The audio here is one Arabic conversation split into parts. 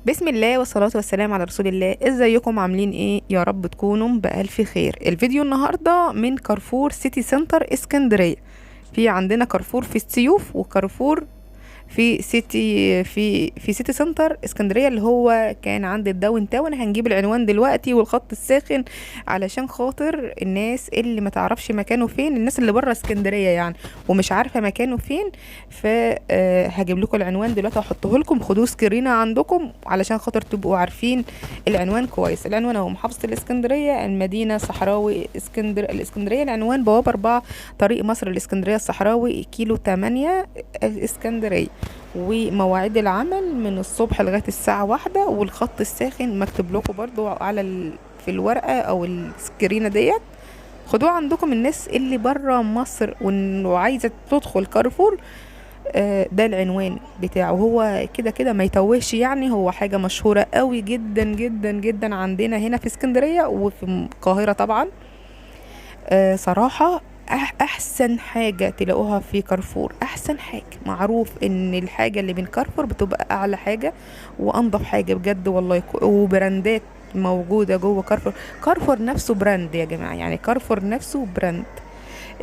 بسم الله والصلاة والسلام على رسول الله. ازيكم عاملين ايه؟ يا رب تكونوا بألف خير. الفيديو النهاردة من كارفور سيتي سنتر اسكندرية. في عندنا كارفور في السيوف وكارفور في سيتي سنتر اسكندريه، اللي هو كان عند الداون تاون. هنجيب العنوان دلوقتي والخط الساخن علشان خاطر الناس اللي ما تعرفش مكانه فين، الناس اللي بره اسكندريه يعني ومش عارفه مكانه فين. فهجيب لكم العنوان دلوقتي واحطه لكم، خدوه سكرينه عندكم علشان خاطر تبقوا عارفين العنوان كويس. العنوان هو محافظه الاسكندريه، المدينه صحراوي الاسكندريه. العنوان بوابه 4 طريق مصر الاسكندريه الصحراوي كيلو 8 الاسكندريه. ومواعيد العمل من الصبح لغاية الساعة 1. والخط الساخن مكتوب لكم برضو في الورقة او السكرينة ديت. خدوها عندكم الناس اللي برا مصر وعايزة تدخل كارفور. ده العنوان بتاعه، هو كده كده ما يتوهش يعني. هو حاجة مشهورة قوي جدا جدا جدا عندنا هنا في اسكندرية وفي القاهرة طبعا. صراحة احسن حاجة تلاقوها في كارفور، احسن حاجة معروف ان الحاجة اللي من كارفور بتبقى اعلى حاجة وانضف حاجة بجد والله. وبراندات موجودة جوه كارفور. كارفور نفسه براند يا جماعة، يعني كارفور نفسه براند.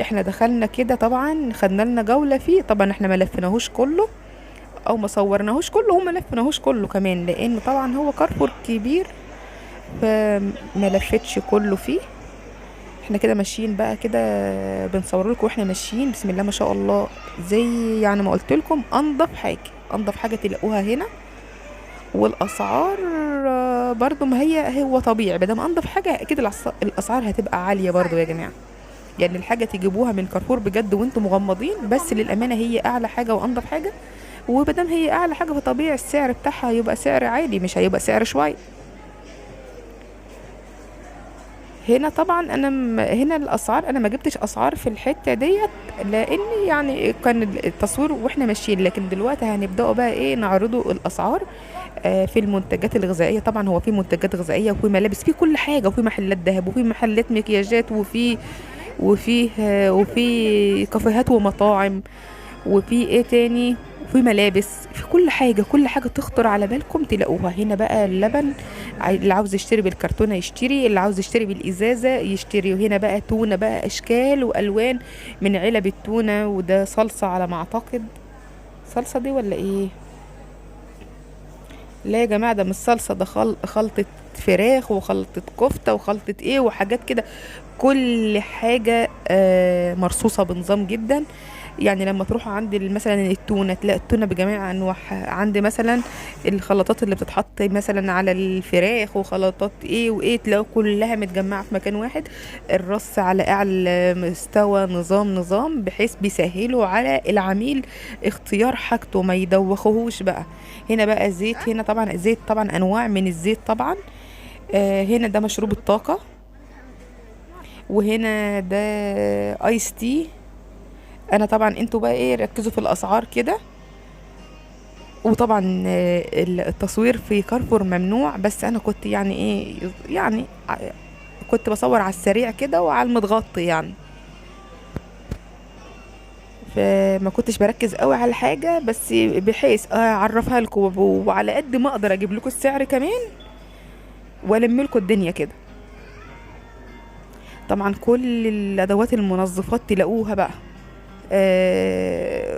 احنا دخلنا كده طبعا، خدنا لنا جولة فيه. طبعا احنا ما لفناهوش كله او ما صورناهوش كله وما لفناهوش كله كمان، لان طبعا هو كارفور كبير فما لفتش كله فيه. احنا كده ماشيين بقى كده بنصور لكم واحنا ماشيين. بسم الله ما شاء الله، زي يعني ما قلت لكم انضف حاجه، انضف حاجه تلاقوها هنا. والاسعار برضو ما هو طبيعي، بدل انضف حاجه اكيد الاسعار هتبقى عاليه برضو يا جماعه. يعني الحاجه تجيبوها من كارفور بجد وانتم مغمضين، بس للامانه هي اعلى حاجه وانضف حاجه. ومادام هي اعلى حاجه فطبيعي السعر بتاعها هيبقى سعر عالي، مش هيبقى سعر شويه. هنا طبعا هنا الاسعار انا ما جبتش اسعار في الحته ديت، لان يعني كان التصوير واحنا ماشيين. لكن دلوقتي هنبداوا بقى ايه، نعرضوا الاسعار في المنتجات الغذائيه. طبعا هو في منتجات غذائيه وفي ملابس، في كل حاجه، وفي محلات ذهب وفي محلات مكياجات وفي كافيهات ومطاعم، وفي ايه تاني، وفي ملابس، في كل حاجة. كل حاجة تخطر على بالكم تلاقوها هنا. بقى اللبن، اللي عاوز يشتري بالكرتونة يشتري، اللي عاوز يشتري بالإزازة يشتري. وهنا بقى تونة بقى أشكال وألوان من علب التونة. وده صلصة على ما أعتقد، صلصة دي ولا إيه؟ لا يا جماعة، ده مش صلصة، ده خلطة فراخ وخلطة كفتة وخلطة إيه وحاجات كده. كل حاجة مرصوصة بنظام جدا. يعني لما تروحوا عند مثلا التونة، تلاقي التونة بجميع انواعها. عند مثلا الخلطات اللي بتتحط مثلا على الفراخ وخلطات ايه وايه، تلاقوا كلها متجمعة في مكان واحد. الرص على اعلى مستوى، نظام بحيث بيسهلوا على العميل اختيار حاجته، ما يدوخوهوش بقى. هنا بقى زيت، هنا طبعا زيت، طبعا انواع من الزيت طبعا. هنا ده مشروب الطاقة، وهنا ده ايس تي. انا طبعا انتوا بقى ايه، ركزوا في الاسعار كده. وطبعا التصوير في كارفور ممنوع، بس انا كنت يعني ايه، يعني كنت بصور على السريع كده وعلى المتغطي يعني. فما كنتش بركز قوي على حاجة، بس بحيث اعرفها لكم وعلى قد ما اقدر اجيب لكم السعر كمان والم لكم الدنيا كده. طبعا كل الادوات المنظفات تلاقوها بقى.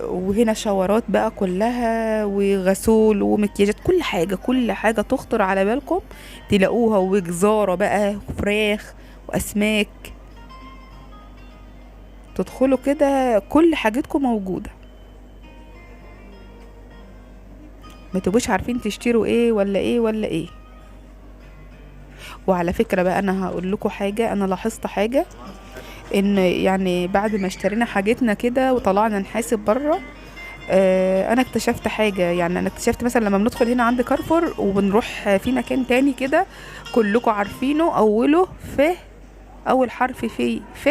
وهنا شاورات بقى كلها وغسول ومكياجات، كل حاجة كل حاجة تخطر على بالكم تلاقوها. وجزارة بقى، فراخ وأسماك. تدخلوا كده كل حاجتكم موجودة، ما تبقوش عارفين تشتروا ايه ولا ايه ولا ايه. وعلى فكرة بقى انا هقول لكم حاجة، انا لاحظت حاجة، ان يعني بعد ما اشترينا حاجتنا كده وطلعنا نحاسب بره، انا اكتشفت حاجة. يعني انا اكتشفت مثلا لما بندخل هنا عند كارفور وبنروح في مكان تاني كده كلكم عارفينه، اوله ف، اول حرف فيه ف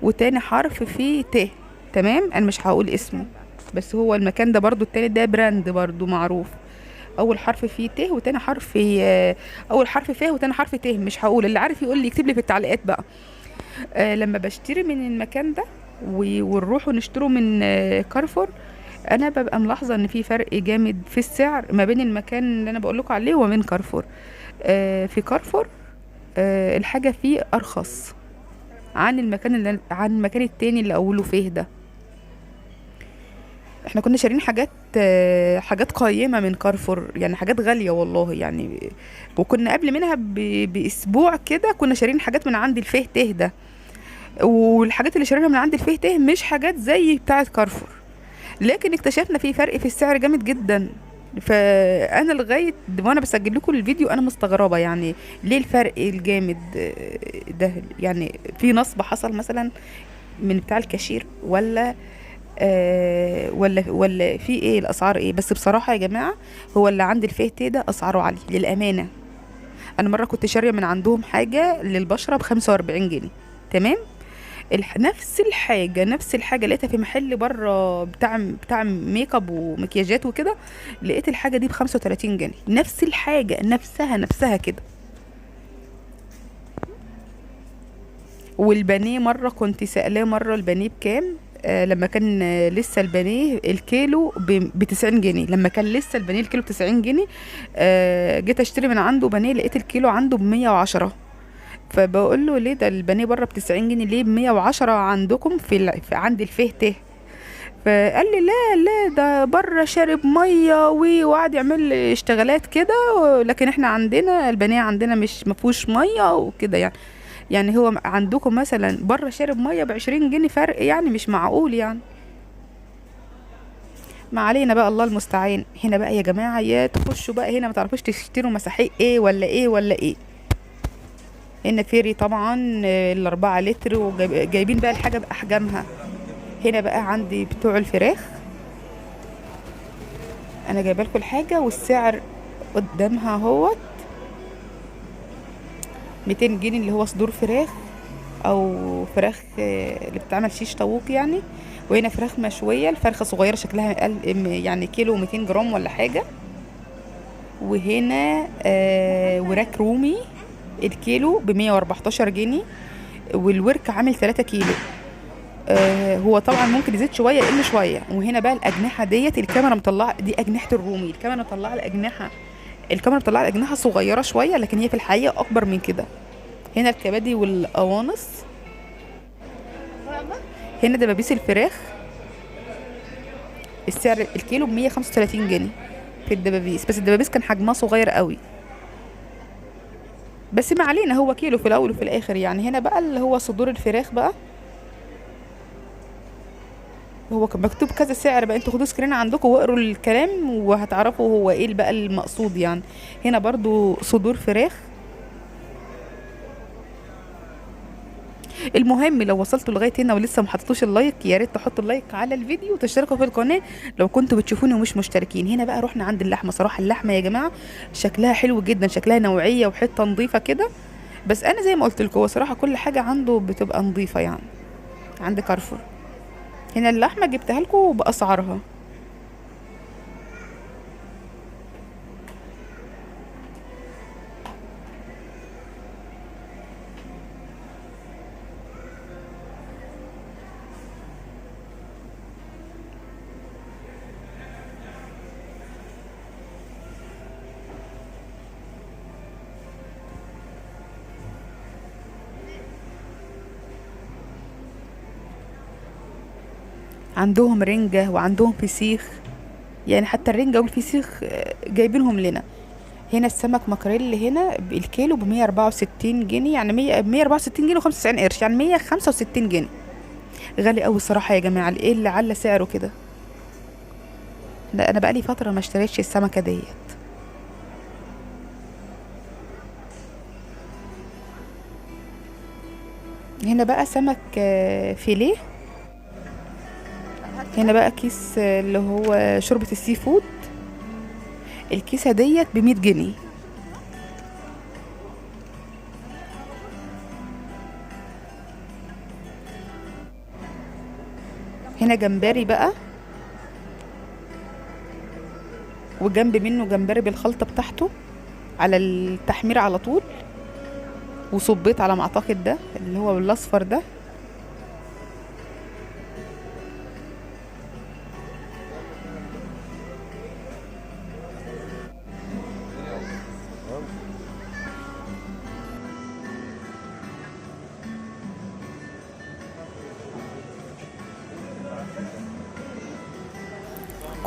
وتاني حرف فيه ت. تمام، انا مش هقول اسمه، بس هو المكان ده برضو التاني ده براند برضو معروف. اول حرف فيه ت وتاني حرف اول حرف ف وتاني حرف ت. مش هقول، اللي عارف يقول لي، يكتب لي في التعليقات بقى. لما بشتري من المكان ده ونروح ونشتروا من كارفور، انا ببقى ملاحظه ان في فرق جامد في السعر ما بين المكان اللي انا بقول لكم عليه وما بين كارفور. في كارفور الحاجه فيه ارخص عن عن المكان التاني اللي اوله فيه ده. احنا كنا شارين حاجات حاجات قيمة من كارفور، يعني حاجات غالية والله يعني. وكنا قبل منها بأسبوع كده كنا شارين حاجات من عند الفيه ته ده، والحاجات اللي شارينها من عند الفيه ته مش حاجات زي بتاعة كارفور، لكن اكتشفنا في فرق في السعر جامد جدا. فانا لغايه وانا بسجل لكم الفيديو انا مستغربه يعني ليه الفرق الجامد ده. يعني في نصب حصل مثلا من بتاع الكاشير، ولا في ايه الاسعار ايه؟ بس بصراحه يا جماعه هو اللي عند الفيه ده اسعاره عاليه للامانه. انا مره كنت شاريه من عندهم حاجه للبشره ب45 جنيه، تمام. نفس الحاجه لقيتها في محل بره بتاع ميك اب ومكياجات وكده، لقيت الحاجه دي ب35 جنيه، نفس الحاجه نفسها كده. والبانيه مره كنت سألاه مره البانيه بكام، لما كان لسه البانيه الكيلو ب90 جنيه، لما كان لسه البانيه الكيلو ب90 جنيه. جيت اشتري من عنده بانيه لقيت الكيلو عنده ب110. فبقول له ليه ده البانيه بره ب90 جنيه، ليه ب110 عندكم عند الفيه ته؟ فقال لي لا لا ده بره شارب ميه وقعد يعمل لي اشتغالات كده، لكن احنا عندنا البانيه عندنا مش مفهوش ميه وكده يعني. يعني هو عندكم مثلا بره شارب ميه ب20 جنيه فرق، يعني مش معقول يعني. ما علينا بقى، الله المستعان. هنا بقى يا جماعه يا تخشوا بقى هنا ما تعرفوش تشتروا مساحيق ايه ولا ايه ولا ايه. هنا فيري طبعا ال4 لتر، وجايبين بقى الحاجه باحجامها. هنا بقى عندي بتوع الفراخ، انا جايبه لكم الحاجه والسعر قدامها اهوت. 200 جنيه اللي هو صدور فراخ او فراخ اللي بتتعمل شيش طاووق يعني. وهنا فراخ مشويه، الفرخه صغيره شكلها يعني كيلو 200 جرام ولا حاجه. وهنا وراك رومي الكيلو ب114 جنيه، والورك عامل 3 كيلو. هو طبعا ممكن يزيد شويه يقل شويه. وهنا بقى الاجنحه ديت الكاميرا مطلعه دي اجنحه الرومي، الكاميرا مطلعه الاجنحه صغيره شويه لكن هي في الحقيقه اكبر من كده. هنا الكبادي والقوانص. هنا دبابيس الفراخ السعر الكيلو ب135 جنيه في الدبابيس، بس الدبابيس كان حجمها صغير قوي. بس ما علينا، هو كيلو في الاول وفي الاخر يعني. هنا بقى اللي هو صدور الفراخ بقى، هو كان مكتوب كذا سعر بقى، انتوا خدوا سكرين عندكم واقروا الكلام وهتعرفوا هو ايه بقى المقصود يعني. هنا برضو صدور فراخ. المهم لو وصلتوا لغايه هنا ولسه ما حطيتوش اللايك، يا ريت تحطوا اللايك على الفيديو وتشتركوا في القناه لو كنتوا بتشوفوني ومش مشتركين. هنا بقى رحنا عند اللحمه. صراحه اللحمه يا جماعه شكلها حلو جدا، شكلها نوعيه وحته نظيفه كده. بس انا زي ما قلت لكم هو صراحه كل حاجه عنده بتبقى نظيفه يعني. عند كارفور هنا اللحمه جبتها لكم باسعارها. عندهم رنجة وعندهم فسيخ، يعني حتى الرنجة والفسيخ جايبينهم لنا. هنا السمك مكريل هنا الكيلو ب164 جنيه، يعني 164 جنيه و95 قرش، يعني 165 جنيه. غالي قوي الصراحة يا جماعة. ايه اللي على سعره كده؟ لا انا بقالي فترة ما اشتريتش السمكة ديت. هنا بقى سمك فيليه. هنا بقى كيس اللي هو شوربة السي فود، الكيسة ديت ب100 جنيه. هنا جمبري بقى، وجنب منه جمبري بالخلطة بتاعته على التحمير على طول، وصبيت على ما اعتقد ده اللي هو الاصفر ده.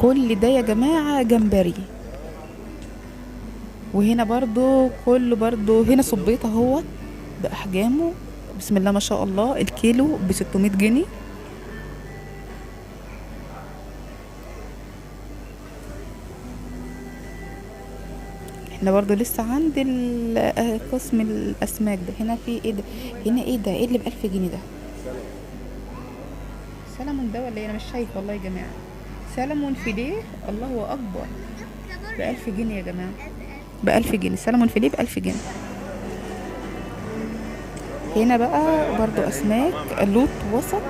كل ده يا جماعة جمبري. وهنا برضو كله برضو هنا صبيط اهوت باحجامه، بسم الله ما شاء الله، الكيلو ب 600 جنيه. احنا برضو لسه عند قسم الاسماك ده. هنا في ايه ده؟ هنا ايه ده؟ ايه اللي ب1000 جنيه ده؟ سلمون ده ولا ايه؟ انا مش شايفه والله يا جماعه. سلمون فيليه، الله اكبر، ب1000 جنيه يا جماعه، ب1000 جنيه سلمون فيليه ب1000 جنيه. هنا بقى برضو اسماك لوط وسط،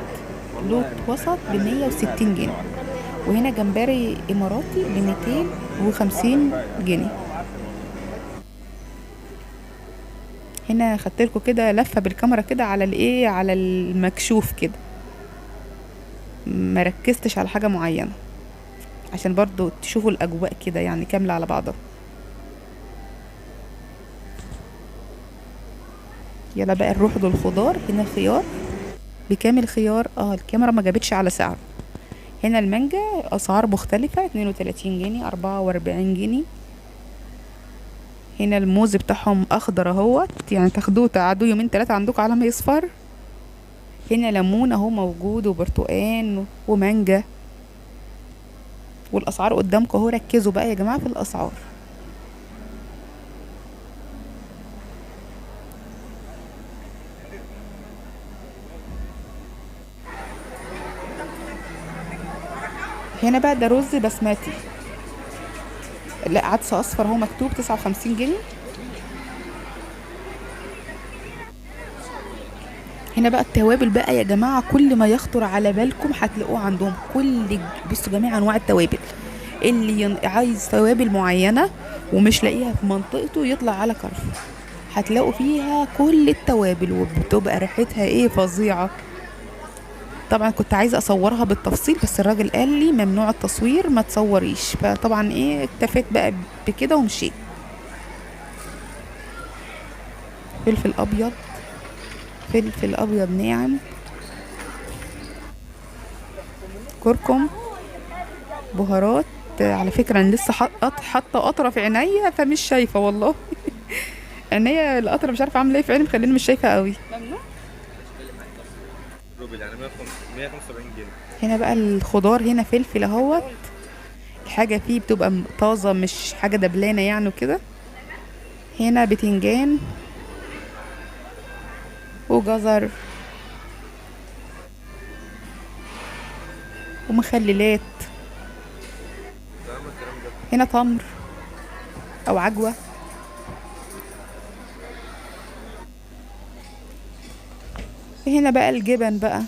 لوط وسط ب160 جنيه. وهنا جمبري اماراتي ب250 جنيه. هنا خدت لكم كده لفه بالكاميرا كده على الايه، على المكشوف كده، ما ركزتش على حاجه معينه عشان برضو تشوفوا الاجواء كده يعني كامله على بعضها. يلا بقى نروح للخضار. هنا خيار بكامل خيار، الكاميرا ما جابتش على سعر. هنا المانجا اسعار مختلفه، 32 جنيه 44 جنيه. هنا الموز بتاعهم اخضر اهوت، يعني تاخدوه تقعدوا يومين 3 عندكم على ما يصفر. هنا ليمون اهو موجود، وبرتقان ومانجا، والاسعار قدامكم اهو. ركزوا بقى يا جماعه في الاسعار. هنا بقى ده رز بسمتي، لا عدس اصفر اهو مكتوب 59 جنيه. هنا بقى التوابل بقى يا جماعه، كل ما يخطر على بالكم هتلاقوه عندهم. بصوا جميع انواع التوابل. اللي عايز توابل معينه ومش لاقيها في منطقته يطلع على كارفور، هتلاقوا فيها كل التوابل، وبتبقى ريحتها ايه، فظيعه. طبعا كنت عايزه اصورها بالتفصيل بس الراجل قال لي ممنوع التصوير، ما تصوريش، فطبعا ايه اكتفيت بقى بكده ومشيت. فلفل ابيض، فلفل ابيض ناعم، كركم، بهارات. على فكره انا لسه حاطه قطره في عينيا فمش شايفه والله. عينيا القطره مش عارفه اعمل ايه في عيني، مخليني مش شايفه قوي. يعني 175 جنيه. هنا بقى الخضار، هنا فلفل اهوت، الحاجه فيه بتبقى طازه مش حاجه دبلانه يعني وكده. هنا بتنجان وجزر ومخللات. هنا تمر او عجوه. هنا بقى الجبن بقى،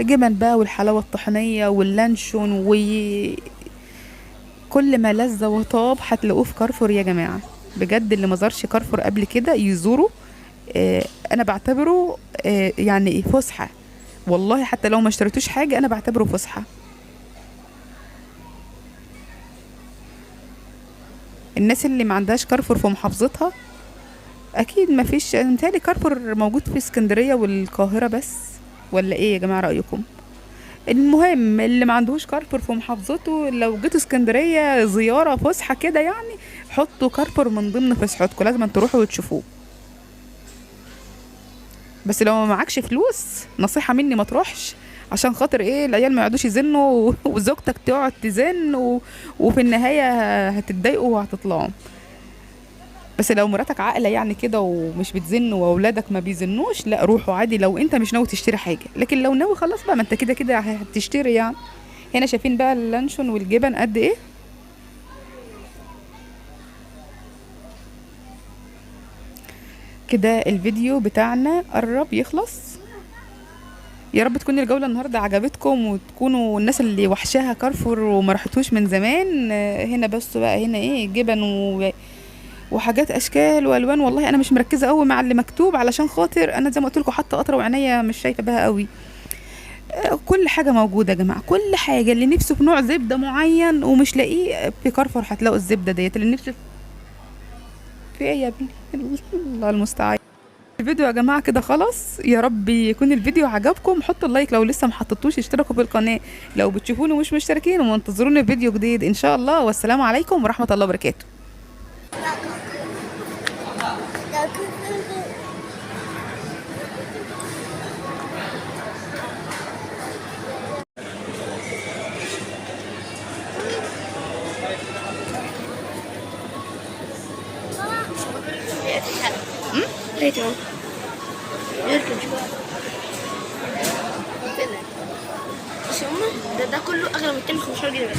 الجبن بقى والحلاوه الطحينيه واللانشون وكل ما لذ وطاب هتلاقوه في كارفور يا جماعه. بجد اللي ما زارش كارفور قبل كده يزوره. انا بعتبره يعني فسحه والله، حتى لو ما اشتريتوش حاجه انا بعتبره فسحه. الناس اللي ما عندهاش كارفور في محافظتها اكيد ما فيش، متهيألي كارفور موجود في اسكندريه والقاهره بس، ولا ايه يا جماعه رايكم؟ المهم اللي ما عندهوش كارفور في محافظته، لو جيتوا اسكندريه زياره فسحه كده يعني، حطوا كارفور من ضمن فسحتكم، لازم تروحوا وتشوفوه. بس لو ما معكش فلوس نصيحه مني ما تروحش، عشان خاطر ايه العيال ما يقعدوش يزنوا وزوجتك تقعد تزن وفي النهايه هتتضايقوا وهتطلعوا. بس لو مراتك عاقله يعني كده ومش بتزن واولادك ما بيزنوش، لا روحوا عادي لو انت مش ناوي تشتري حاجه. لكن لو ناوي خلاص بقى، ما انت كده كده هتشتري يعني. هنا شايفين بقى اللانشون والجبن قد ايه. كده الفيديو بتاعنا قرب يخلص. يا رب تكون الجولة النهاردة عجبتكم، وتكونوا الناس اللي وحشاها كارفور وما رحتوش من زمان. هنا بس بقى هنا ايه جبن وحاجات اشكال والوان. والله انا مش مركزه قوي مع اللي مكتوب علشان خاطر انا زي ما قلت لكم حاطه قطره وعينيا مش شايفه بها قوي. كل حاجه موجوده يا جماعه، كل حاجه. اللي نفسه في نوع زبده معين ومش لاقيه في كارفور هتلاقوا الزبده ديت. اللي نفسه في ايه يا ابني؟ الله المستعان. الفيديو يا جماعة كده خلاص، يا رب يكون الفيديو عجبكم. حطوا اللايك لو لسه محطتوش، اشتركوا في القناة لو بتشوفوني ومش مشتركين، وانتظرونا في فيديو جديد ان شاء الله. والسلام عليكم ورحمة الله وبركاته. لقيته يركن شوية. مش هما ده كله أغلى من 215 جنيه بس.